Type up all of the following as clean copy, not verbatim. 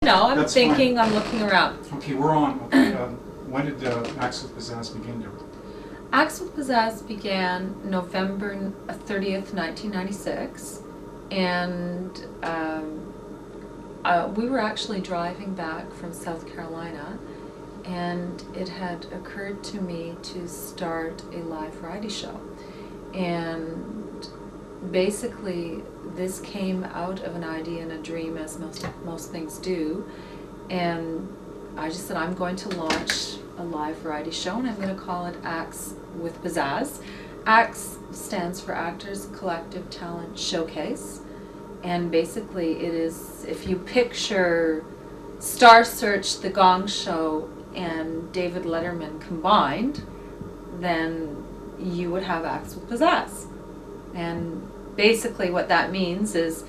No, I'm That's thinking, fine. I'm looking around. Okay, we're on. Okay, when did Acts with Pizzazz begin, Dera? Acts with Pizzazz began November 30th, 1996, and we were actually driving back from South Carolina, and it had occurred to me to start a live variety show. And basically, this came out of an idea and a dream, as most things do, and I just said, I'm going to launch a live variety show, and I'm going to call it Acts with Pizzazz. Acts stands for Actors Collective Talent Showcase, and basically it is, if you picture Star Search, The Gong Show, and David Letterman combined, then you would have Acts with Pizzazz. And basically what that means is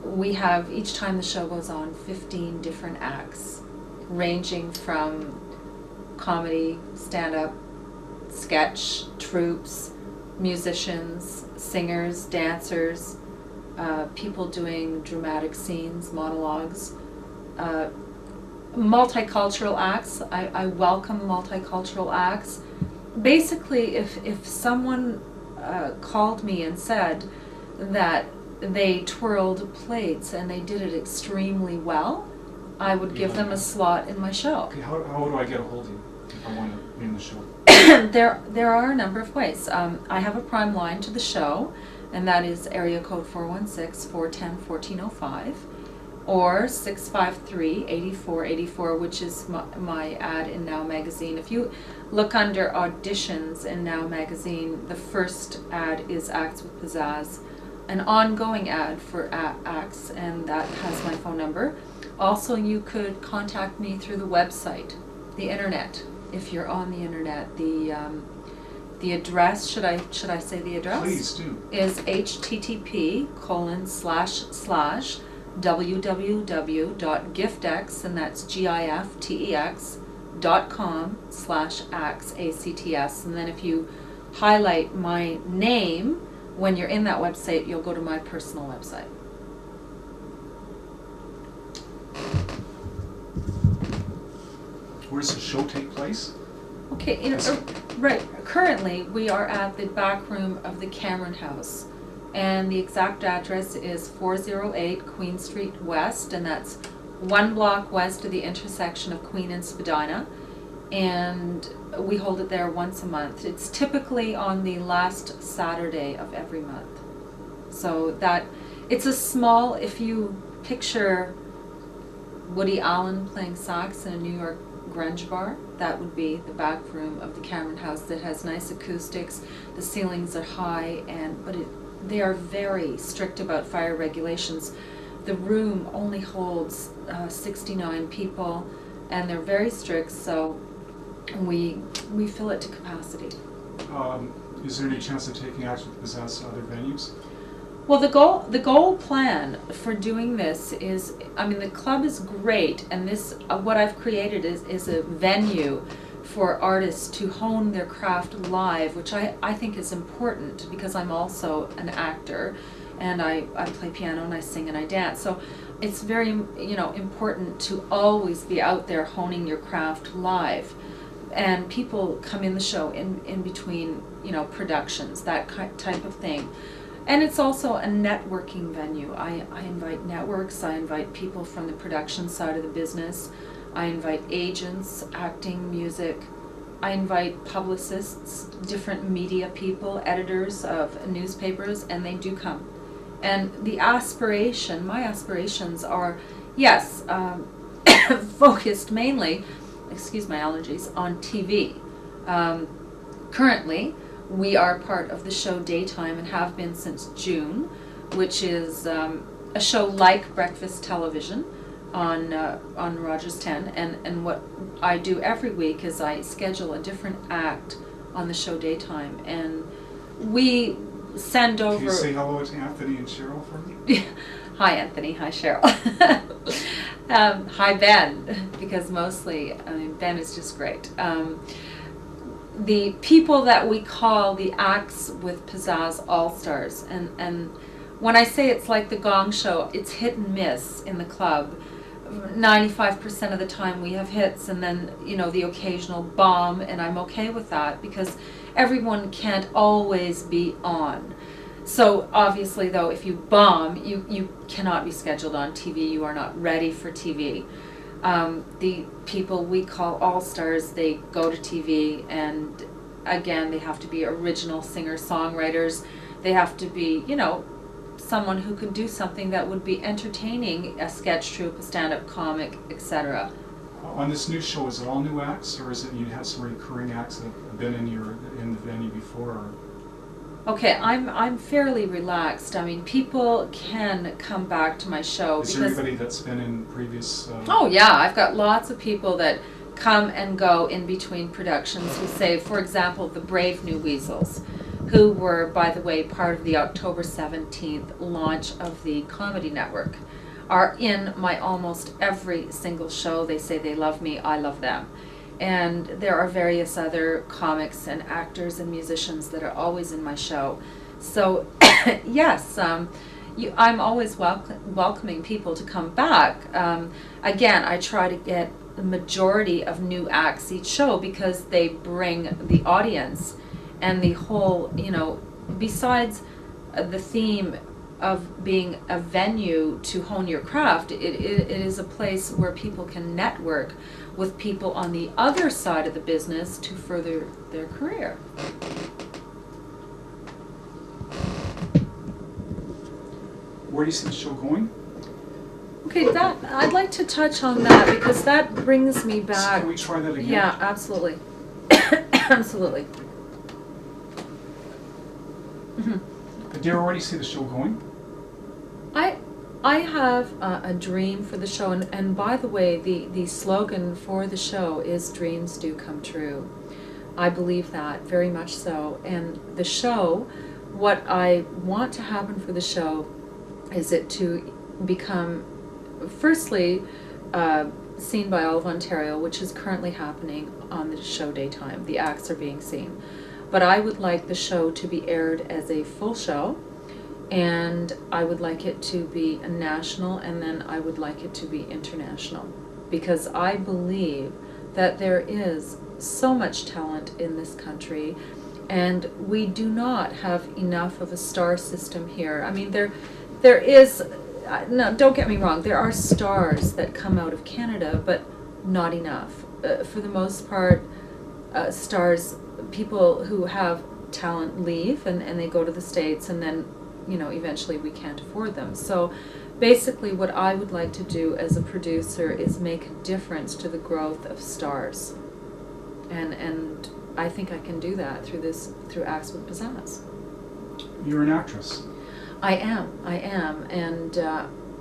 we have, each time the show goes on, 15 different acts, ranging from comedy, stand-up, sketch, troops, musicians, singers, dancers, people doing dramatic scenes, monologues, multicultural acts. I welcome multicultural acts. Basically, if someone called me and said that they twirled plates and they did it extremely well, I would give them a slot in my show. Okay, how do I get a hold of you if I want to be in the show? There are a number of ways. I have a prime line to the show, and that is area code 416-410-1405, or 653-8484, which is my ad in Now Magazine. If you look under auditions in Now Magazine, the first ad is Acts with Pizzazz, an ongoing ad for acts, and that has my phone number. Also, you could contact me through the website, the internet. If you're on the internet, the address, should I say the address? Please do. Is http://www.giftex, and that's giftex.com/acts, and then if you highlight my name when you're in that website, you'll go to my personal website. Where does the show take place? Okay, right. Currently, we are at the back room of the Cameron House, and the exact address is 408 Queen Street West, and that's 1 block west of the intersection of Queen and Spadina, and we hold it there once a month. It's typically on the last Saturday of every month. So that, it's a small, if you picture Woody Allen playing sax in a New York grunge bar, that would be the back room of the Cameron House. That has nice acoustics, the ceilings are high, but they are very strict about fire regulations. The room only holds 69 people, and they're very strict, so we fill it to capacity. Is there any chance of taking Acts with Pizzazz to other venues? Well, the goal plan for doing this is, I mean, the club is great, and this what I've created is a venue for artists to hone their craft live, which I think is important, because I'm also an actor, and I play piano and I sing and I dance. So it's very important to always be out there honing your craft live. And people come in the show in between productions, that type of thing. And it's also a networking venue. I invite networks, I invite people from the production side of the business, I invite agents, acting, music, I invite publicists, different media people, editors of newspapers, and they do come. And my aspirations are, yes, focused mainly, excuse my allergies, on TV. Currently, we are part of the show Daytime, and have been since June, which is a show like breakfast television on Rogers 10. And what I do every week is I schedule a different act on the show Daytime, and we send over... Can you say hello to Anthony and Cheryl for me? Hi Anthony, hi Cheryl. Hi Ben, because mostly, Ben is just great. The people that we call the Acts with Pizzazz All-Stars, and when I say it's like the Gong Show, it's hit and miss in the club. 95% of the time we have hits, and then, you know, the occasional bomb, and I'm okay with that because everyone can't always be on. So obviously though, if you bomb, you cannot be scheduled on TV. You are not ready for TV. The people we call all-stars, they go to TV, and again, they have to be original singer-songwriters. They have to be, you know, someone who can do something that would be entertaining, a sketch troupe, a stand-up comic, etc. On this new show, is it all new acts, or is it you have some recurring acts that have been in the venue before? Or? Okay, I'm fairly relaxed. I mean, people can come back to my show. Is there anybody that's been in previous? Oh yeah, I've got lots of people that come and go in between productions who say, for example, the Brave New Weasels, who were, by the way, part of the October 17th launch of the Comedy Network, are in my almost every single show. They say they love me, I love them. And there are various other comics and actors and musicians that are always in my show. So yes, I'm always welcoming people to come back. Again, I try to get the majority of new acts each show because they bring the audience and the whole, you know, besides the theme of being a venue to hone your craft, it is a place where people can network with people on the other side of the business to further their career. Where do you see the show going? Okay, that I'd like to touch on that because that brings me back. So can we try that again? Yeah, absolutely. Absolutely. Dera, where do you see the show going? I have a dream for the show, and by the way, the slogan for the show is "Dreams do come true." I believe that very much so. And the show, what I want to happen for the show is it to become, firstly, seen by all of Ontario, which is currently happening on the show daytime. The acts are being seen. But I would like the show to be aired as a full show, and I would like it to be a national, and then I would like it to be international, because I believe that there is so much talent in this country, and we do not have enough of a star system here. I mean, there is, no, don't get me wrong, there are stars that come out of Canada, but not enough. For the most part, stars, people who have talent leave and they go to the States, and then, you know, eventually we can't afford them. So basically what I would like to do as a producer is make a difference to the growth of stars. And I think I can do that through Acts with Pizzazz. You're an actress. I am, and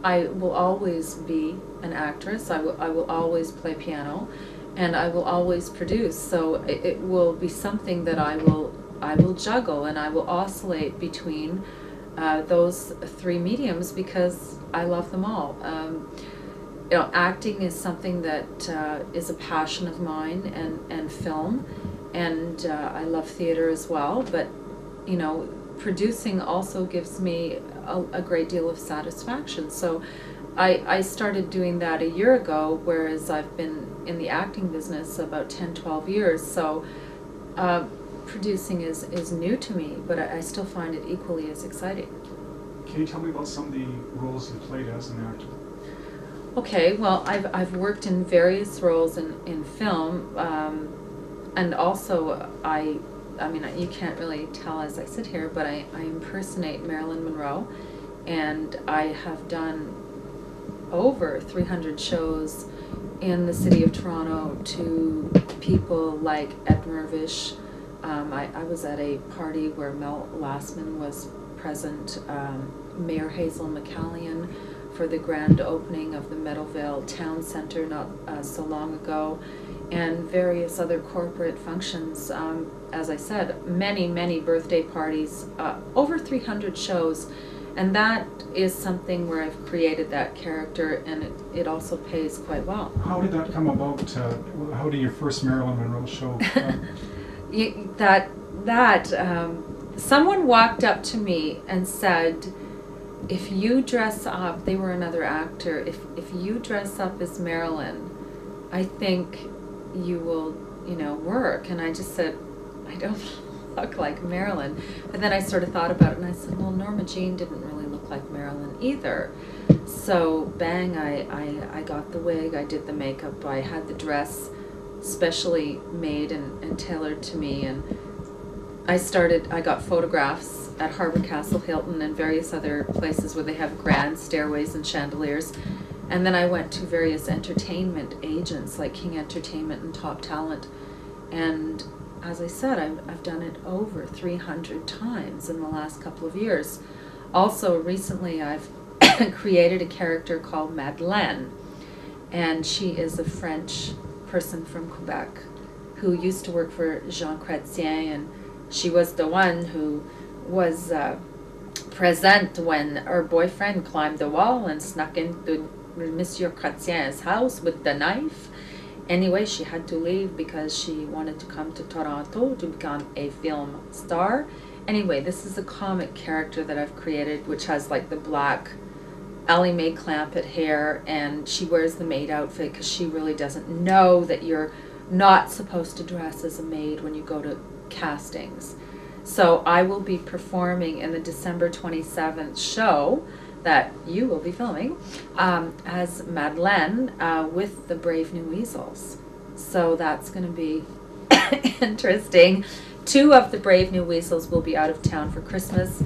I will always be an actress. I will always play piano, and I will always produce. So it will be something that I will juggle, and I will oscillate between those three mediums because I love them all. You know, acting is something that is a passion of mine, and film, and I love theater as well. But you know, producing also gives me a great deal of satisfaction. So I started doing that a year ago, whereas I've been in the acting business about 10-12 years. So producing is new to me, but I still find it equally as exciting. Can you tell me about some of the roles you played as an actor? Okay, well, I've worked in various roles in film, and also I mean, you can't really tell as I sit here, but I impersonate Marilyn Monroe, and I have done over 300 shows in the city of Toronto to people like Ed Mirvish. I was at a party where Mel Lastman was present, Mayor Hazel McCallion for the grand opening of the Meadowvale Town Centre not so long ago, and various other corporate functions. As I said, many birthday parties, over 300 shows, and that is something where I've created that character, and it also pays quite well. How did that come about? How did your first Marilyn Monroe show? Someone walked up to me and said, if you dress up, they were another actor, if you dress up as Marilyn, I think you will, you know, work. And I just said, I don't look like Marilyn. And then I sort of thought about it, and I said, well, Norma Jean didn't really look like Marilyn either. So bang, I got the wig, I did the makeup, I had the dress specially made and tailored to me, and I got photographs at Harbour Castle Hilton and various other places where they have grand stairways and chandeliers. And then I went to various entertainment agents like King Entertainment and Top Talent. And as I said, I've done it over 300 times in the last couple of years. Also, recently I've created a character called Madeleine. And she is a French person from Quebec who used to work for Jean Chrétien, and she was the one who was present when her boyfriend climbed the wall and snuck into Monsieur Chrétien's house with the knife. Anyway, she had to leave because she wanted to come to Toronto to become a film star. Anyway, this is a comic character that I've created, which has like the black Ellie Mae Clampett hair, and she wears the maid outfit because she really doesn't know that you're not supposed to dress as a maid when you go to castings. So I will be performing in the December 27th show that you will be filming as Madeleine with the Brave New Weasels. So that's going to be interesting. 2 of the Brave New Weasels will be out of town for Christmas,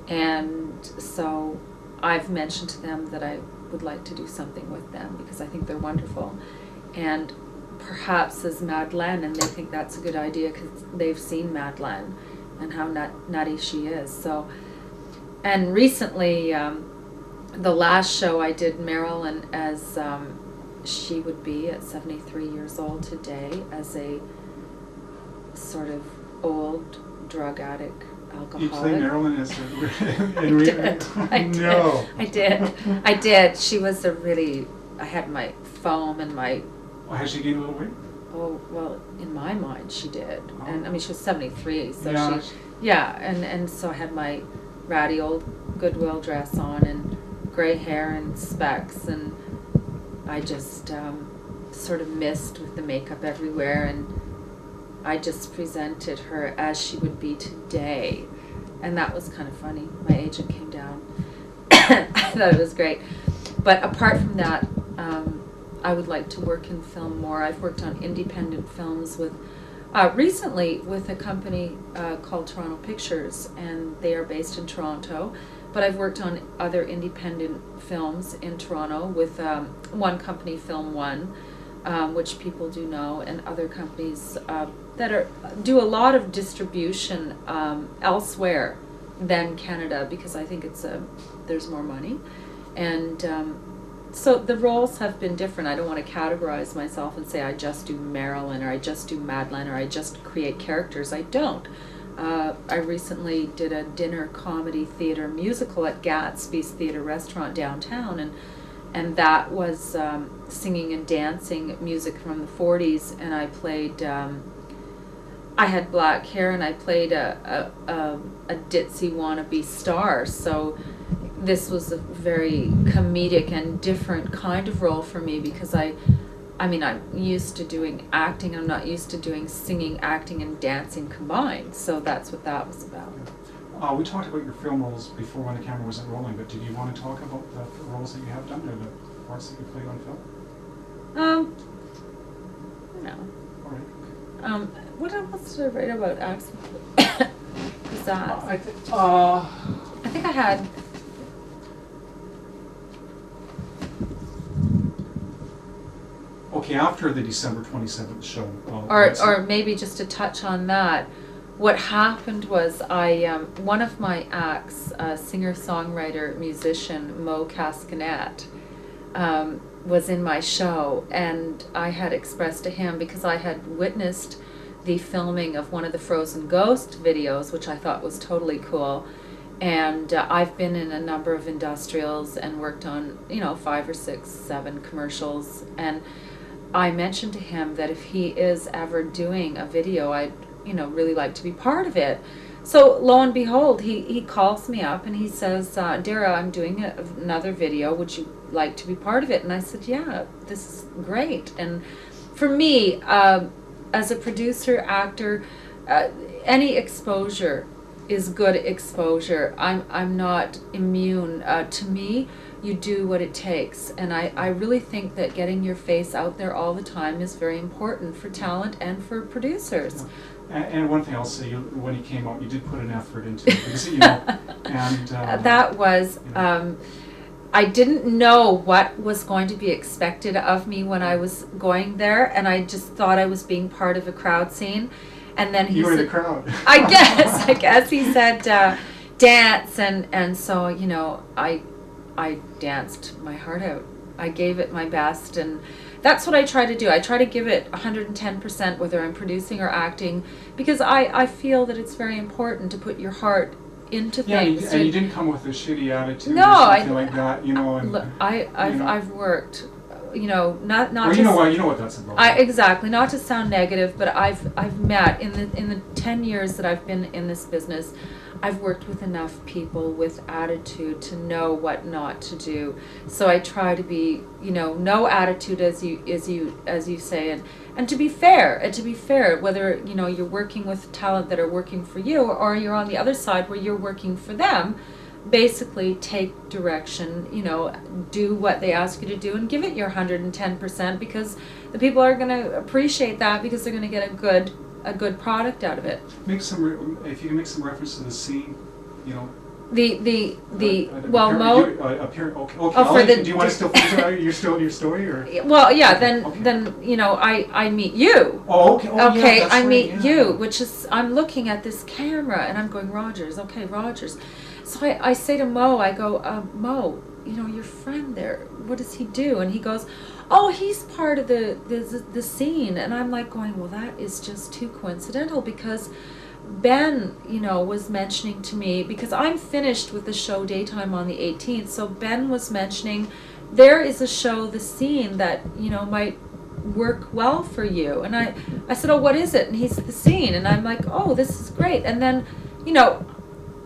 and so I've mentioned to them that I would like to do something with them because I think they're wonderful. And perhaps as Madeleine, and they think that's a good idea because they've seen Madeleine and how nutty she is. So, and recently, the last show I did Marilyn as she would be at 73 years old today, as a sort of old drug addict, alcoholic. You play Marilyn as No. I did. She was a really, I had my foam and my... Oh, has she gained a little weight? Oh, well, in my mind she did. Oh. And I mean, she was 73, so yeah. And so I had my ratty old Goodwill dress on and gray hair and specs, and I just sort of missed with the makeup everywhere, and I just presented her as she would be today, and that was kind of funny. My agent came down. I thought it was great. But apart from that, I would like to work in film more. I've worked on independent films with recently with a company called Toronto Pictures, and they are based in Toronto. But I've worked on other independent films in Toronto with one company, Film One, which people do know, and other companies that do a lot of distribution elsewhere than Canada, because I think there's more money. And so the roles have been different. I don't want to categorize myself and say I just do Marilyn or I just do Madeleine or I just create characters. I don't. I recently did a dinner comedy theater musical at Gatsby's Theater Restaurant downtown, and that was singing and dancing music from the 40s, and I played, I had black hair and I played a ditzy wannabe star, so this was a very comedic and different kind of role for me because I mean, I'm used to doing acting. I'm not used to doing singing, acting, and dancing combined. So that's what that was about. We talked about your film roles before when the camera wasn't rolling, but did you want to talk about the roles that you have done or the parts that you played on film? No. All right. What else did I write about acts? I think I had... Okay, after the December 27th show. Or maybe just to touch on that, what happened was one of my acts, singer-songwriter, musician, Mo Cascanet, was in my show, and I had expressed to him, because I had witnessed the filming of one of the Frozen Ghost videos, which I thought was totally cool, and I've been in a number of industrials and worked on, 5 or 6, 7 commercials, and I mentioned to him that if he is ever doing a video, I'd really like to be part of it. So lo and behold, he calls me up and he says, Dera, I'm doing another video. Would you like to be part of it? And I said, yeah, this is great. And for me, as a producer, actor, any exposure is good exposure. I'm not immune. To me, you do what it takes. And I really think that getting your face out there all the time is very important for talent and for producers. Yeah. And one thing I'll say, when he came out, you did put an effort into it, because, you know, and that was, I didn't know what was going to be expected of me when I was going there, and I just thought I was being part of a crowd scene. And then he you were said, in the crowd. I guess he said dance, and so, you know, I danced my heart out. I gave it my best, and that's what I try to do. I try to give it 110%, whether I'm producing or acting, because I feel that it's very important to put your heart into things. Yeah, and you didn't come with a shitty attitude No, or something like that, you know. And, look, I've worked, you know, not well, to, you know what that's about. exactly, not to sound negative, but I've met in the 10 years that I've been in this business, I've worked with enough people with attitude to know what not to do. So I try to be, you know, no attitude, as you say, and to be fair, whether, you know, you're working with talent that are working for you, or you're on the other side where you're working for them. Basically take direction, you know, do what they ask you to do and give it your 110%, because the people are going to appreciate that, because they're going to get a good product out of it. If you can make some reference to the scene, you know. Do you want to still finish your story, or? Well, yeah. Okay. Then you know, I meet you. Oh, okay. Oh, okay, yeah, I meet right, you, which is, I'm looking at this camera and I'm going, Rogers. Okay, Rogers. So I say to Mo, I go, Mo, you know, your friend there, what does he do? And he goes, oh, he's part of the scene. And I'm like going, well, that is just too coincidental, because Ben, you know, was mentioning to me, because I'm finished with the show Daytime on the 18th, so Ben was mentioning there is a show, The Scene, that, you know, might work well for you. And I said, oh, what is it? And he said, The Scene. And I'm like, oh, this is great. And then, you know,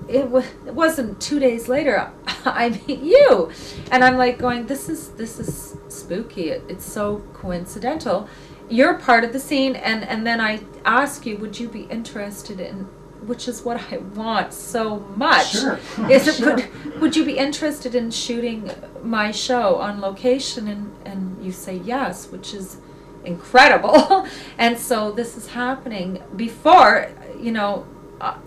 it wasn't 2 days later, I meet you. And I'm like going, this is spooky. It's so coincidental. You're part of the scene, and then I ask you, would you be interested in, which is what I want so much. Sure. Sure. Would you be interested in shooting my show on location? And you say yes, which is incredible. And so this is happening before, you know,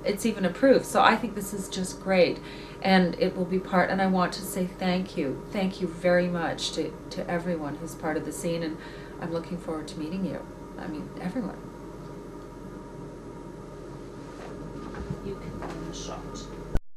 it's even approved. So I think this is just great, and it will be part, and I want to say thank you very much to everyone who's part of the scene, and I'm looking forward to meeting you. I mean, everyone. You can run the shot.